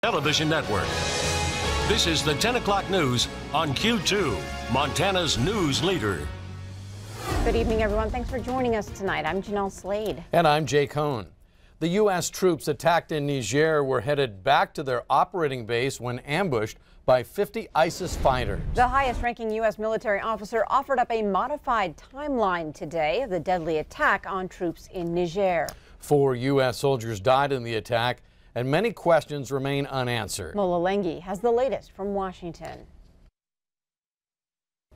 Television Network. This is the 10 o'clock news on Q2, Montana's news leader. Good evening, everyone. Thanks for joining us tonight. I'm Jeanelle Slade. And I'm Jay Cohn. The U.S. troops attacked in Niger were headed back to their operating base when ambushed by 50 ISIS fighters. The highest-ranking U.S. military officer offered up a modified timeline today of the deadly attack on troops in Niger. 4 U.S. soldiers died in the attack, and many questions remain unanswered. Mola Lenghi has the latest from Washington.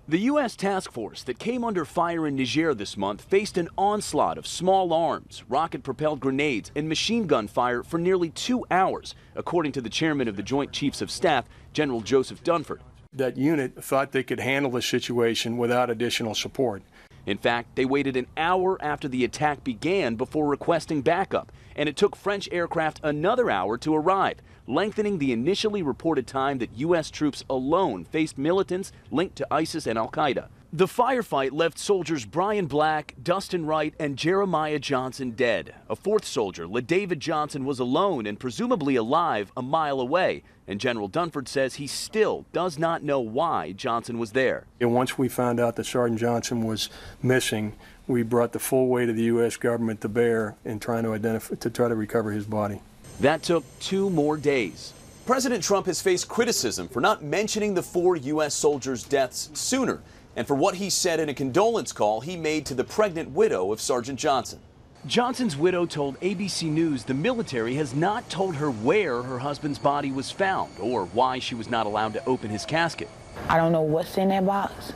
The U.S. task force that came under fire in Niger this month faced an onslaught of small arms, rocket-propelled grenades, and machine gun fire for nearly 2 hours, according to the chairman of the Joint Chiefs of Staff, General Joseph Dunford. That unit thought they could handle the situation without additional support. In fact, they waited an hour after the attack began before requesting backup, and it took French aircraft another hour to arrive, lengthening the initially reported time that U.S. troops alone faced militants linked to ISIS and al-Qaeda. The firefight left soldiers Brian Black, Dustin Wright, and Jeremiah Johnson dead. A 4th soldier, LaDavid Johnson, was alone and presumably alive a mile away, and General Dunford says he still does not know why Johnson was there. And once we found out that Sergeant Johnson was missing, we brought the full weight of the U.S. government to bear in trying to try to recover his body. That took 2 more days. President Trump has faced criticism for not mentioning the 4 U.S. soldiers' deaths sooner, and for what he said in a condolence call he made to the pregnant widow of Sergeant Johnson. Johnson's widow told ABC News the military has not told her where her husband's body was found or why she was not allowed to open his casket. I don't know what's in that box.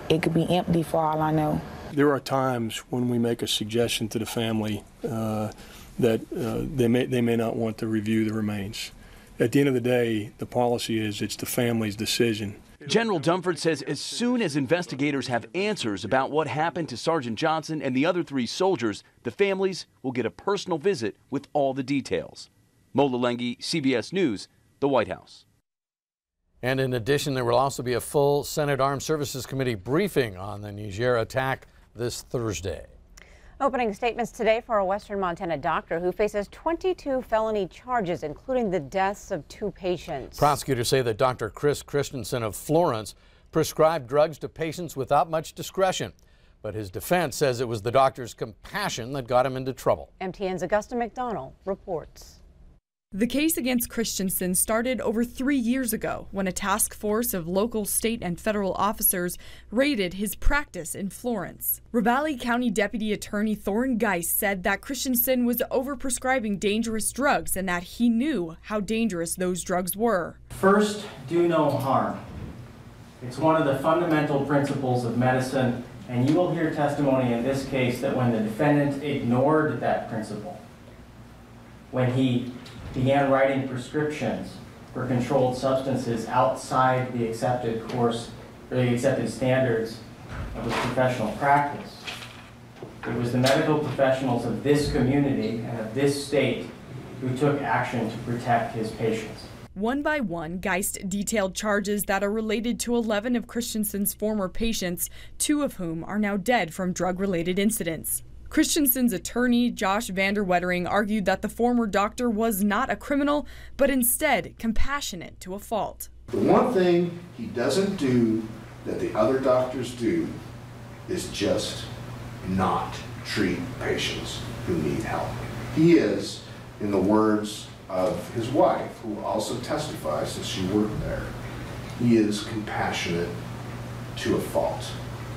It could be empty for all I know. There are times when we make a suggestion to the family that they may not want to review the remains. At the end of the day, the policy is it's the family's decision. General Dunford says as soon as investigators have answers about what happened to Sergeant Johnson and the other 3 soldiers, the families will get a personal visit with all the details. Mola Lenghi, CBS News, the White House. And in addition, there will also be a full Senate Armed Services Committee briefing on the Niger attack this Thursday. Opening statements today for a Western Montana doctor who faces 22 felony charges, including the deaths of 2 patients. Prosecutors say that Dr. Chris Christensen of Florence prescribed drugs to patients without much discretion. But his defense says it was the doctor's compassion that got him into trouble. MTN's Augusta McDonald reports. The case against Christensen started over 3 years ago when a task force of local, state, and federal officers raided his practice in Florence. Ravalli County Deputy Attorney Thorne Geist said that Christensen was overprescribing dangerous drugs and that he knew how dangerous those drugs were. First, do no harm. It's one of the fundamental principles of medicine, and you will hear testimony in this case that when the defendant ignored that principle, when he began writing prescriptions for controlled substances outside the accepted course or the accepted standards of his professional practice. It was the medical professionals of this community and of this state who took action to protect his patients. One by one, Geist detailed charges that are related to 11 of Christensen's former patients, 2 of whom are now dead from drug-related incidents. Christensen's attorney, Josh Vanderwettering, argued that the former doctor was not a criminal, but instead compassionate to a fault. The one thing he doesn't do that the other doctors do is just not treat patients who need help. He is, in the words of his wife, who also testifies since she worked there, he is compassionate to a fault.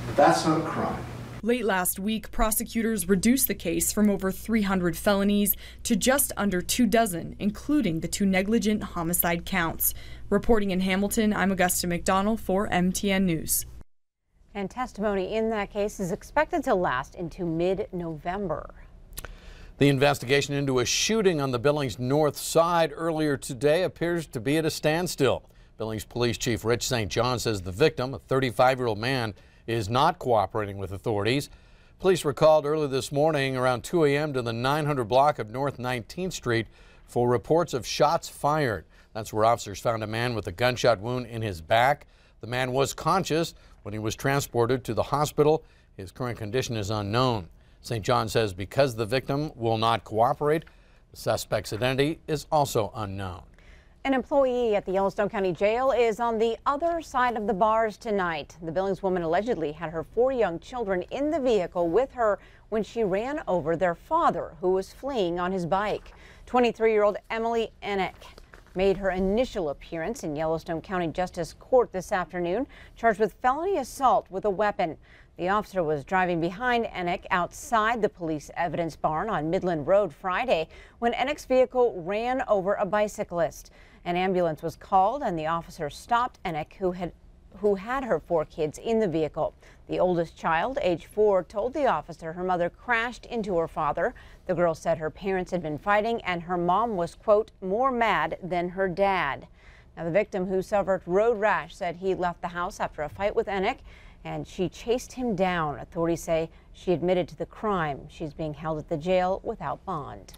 But that's not a crime. Late last week, prosecutors reduced the case from over 300 felonies to just under 24, including the 2 negligent homicide counts. Reporting in Hamilton, I'm Augusta McDonald for MTN News. And testimony in that case is expected to last into mid-November. The investigation into a shooting on the Billings Northside earlier today appears to be at a standstill. Billings Police Chief Rich St. John says the victim, a 35-year-old man, is not cooperating with authorities. Police were called early this morning around 2 a.m. to the 900 block of North 19th Street for reports of shots fired. That's where officers found a man with a gunshot wound in his back. The man was conscious when he was transported to the hospital. His current condition is unknown. St. John says because the victim will not cooperate, the suspect's identity is also unknown. An employee at the Yellowstone County Jail is on the other side of the bars tonight. The Billings woman allegedly had her 4 young children in the vehicle with her when she ran over their father, who was fleeing on his bike. 23-year-old Emily Enick made her initial appearance in Yellowstone County Justice Court this afternoon, charged with felony assault with a weapon. The officer was driving behind Enick outside the police evidence barn on Midland Road Friday when Enick's vehicle ran over a bicyclist. An ambulance was called and the officer stopped Enick, who had her 4 kids in the vehicle. The oldest child, age 4, told the officer her mother crashed into her father. The girl said her parents had been fighting and her mom was, quote, more mad than her dad. Now, the victim, who suffered road rash, said he left the house after a fight with Enick and she chased him down. Authorities say she admitted to the crime. She's being held at the jail without bond.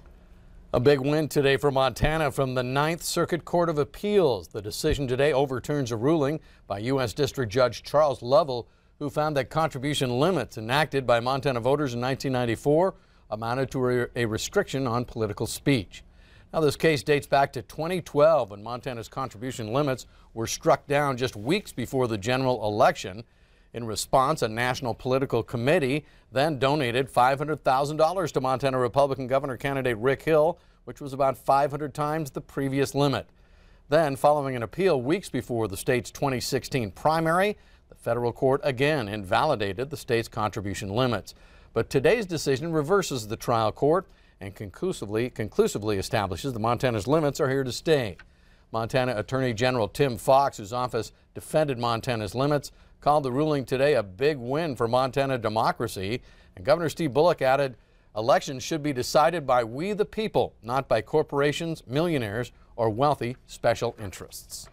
A big win today for Montana from the 9th Circuit Court of Appeals. The decision today overturns a ruling by U.S. District Judge Charles Lovell, who found that contribution limits enacted by Montana voters in 1994 amounted to a restriction on political speech. Now, this case dates back to 2012 when Montana's contribution limits were struck down just weeks before the general election. In response, a national political committee then donated $500,000 to Montana Republican governor candidate Rick Hill, which was about 500 times the previous limit. Then, following an appeal weeks before the state's 2016 primary, the federal court again invalidated the state's contribution limits. But today's decision reverses the trial court and conclusively establishes that Montana's limits are here to stay. Montana Attorney General Tim Fox, whose office defended Montana's limits, called the ruling today a big win for Montana democracy. And Governor Steve Bullock added, elections should be decided by we the people, not by corporations, millionaires, or wealthy special interests.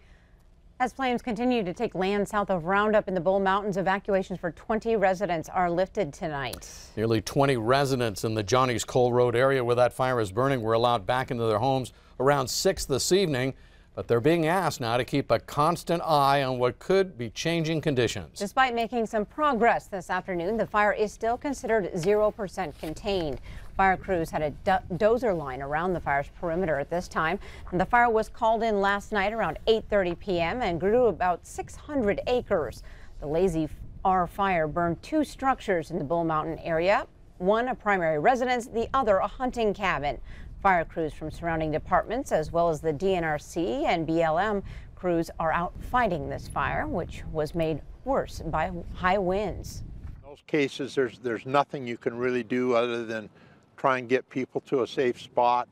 As flames continue to take land south of Roundup in the Bull Mountains, evacuations for 20 residents are lifted tonight. Nearly 20 residents in the Johnny's Coal Road area where that fire is burning were allowed back into their homes around 6 this evening. But they're being asked now to keep a constant eye on what could be changing conditions. Despite making some progress this afternoon, the fire is still considered 0% contained. Fire crews had a dozer line around the fire's perimeter at this time. And the fire was called in last night around 8:30 p.m. and grew to about 600 acres. The Lazy R fire burned 2 structures in the Bull Mountain area, one a primary residence, the other a hunting cabin. Fire crews from surrounding departments, as well as the DNRC and BLM crews, are out fighting this fire, which was made worse by high winds. In those cases, there's nothing you can really do other than try and get people to a safe spot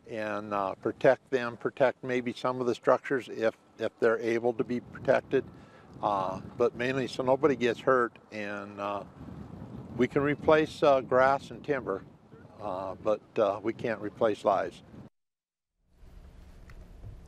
and protect them, protect maybe some of the structures if they're able to be protected, but mainly so nobody gets hurt. And we can replace grass and timber. But we can't replace lives.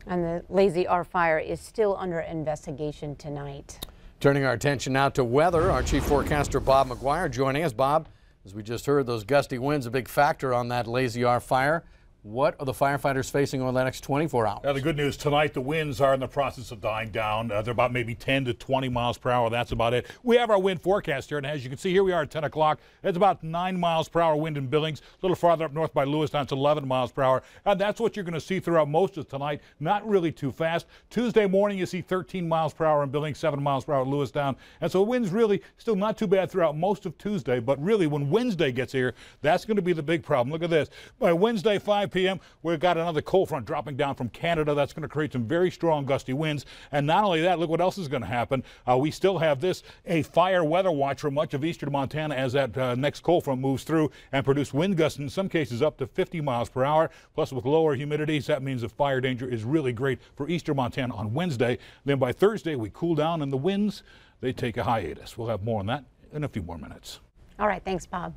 And the Lazy R fire is still under investigation tonight. Turning our attention now to weather, our chief forecaster Bob McGuire joining us. Bob, as we just heard, those gusty winds a big factor on that Lazy R fire. What are the firefighters facing over the next 24 hours? The good news tonight, the winds are in the process of dying down. They're about maybe 10 to 20 miles per hour. That's about it. We have our wind forecast here, and as you can see, here we are at 10 o'clock. It's about 9 miles per hour wind in Billings. A little farther up north by Lewistown, it's 11 miles per hour. And that's what you're going to see throughout most of tonight. Not really too fast. Tuesday morning, you see 13 miles per hour in Billings, 7 miles per hour at Lewistown. And so the wind's really still not too bad throughout most of Tuesday. But really, when Wednesday gets here, that's going to be the big problem. Look at this. By Wednesday, 5 p.m., we've got another cold front dropping down from Canada. That's going to create some very strong gusty winds. And not only that, look what else is going to happen. We still have a fire weather watch for much of eastern Montana as that next cold front moves through and produce wind gusts in some cases up to 50 miles per hour. Plus, with lower humidities, that means the fire danger is really great for eastern Montana on Wednesday. Then by Thursday, we cool down and the winds, they take a hiatus. We'll have more on that in a few more minutes. All right. Thanks, Bob.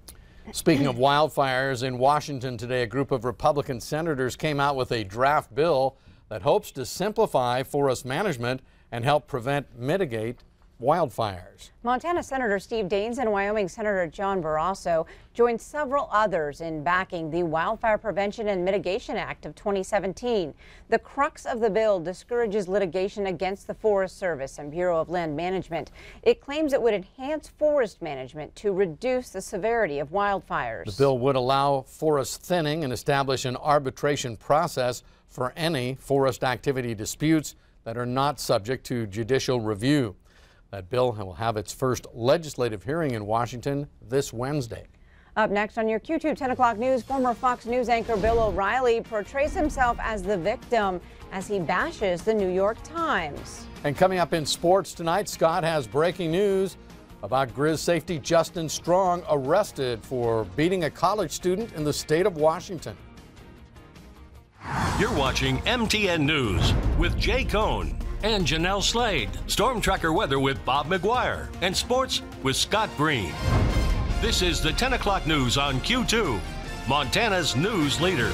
Speaking of wildfires, in Washington today, a group of Republican senators came out with a draft bill that hopes to simplify forest management and help mitigate wildfires. Montana Senator Steve Daines and Wyoming Senator John Barrasso joined several others in backing the Wildfire Prevention and Mitigation Act of 2017. The crux of the bill discourages litigation against the Forest Service and Bureau of Land Management. It claims it would enhance forest management to reduce the severity of wildfires. The bill would allow forest thinning and establish an arbitration process for any forest activity disputes that are not subject to judicial review. That bill will have its first legislative hearing in Washington this Wednesday. Up next on your Q2 10 o'clock news, former Fox News anchor Bill O'Reilly portrays himself as the victim as he bashes the New York Times. And coming up in sports tonight, Scott has breaking news about Grizz safety Justin Strong arrested for beating a college student in the state of Washington. You're watching MTN News with Jay Cohn and Jeanelle Slade. Storm Tracker weather with Bob McGuire. And sports with Scott Green. This is the 10 o'clock news on Q2, Montana's news leader.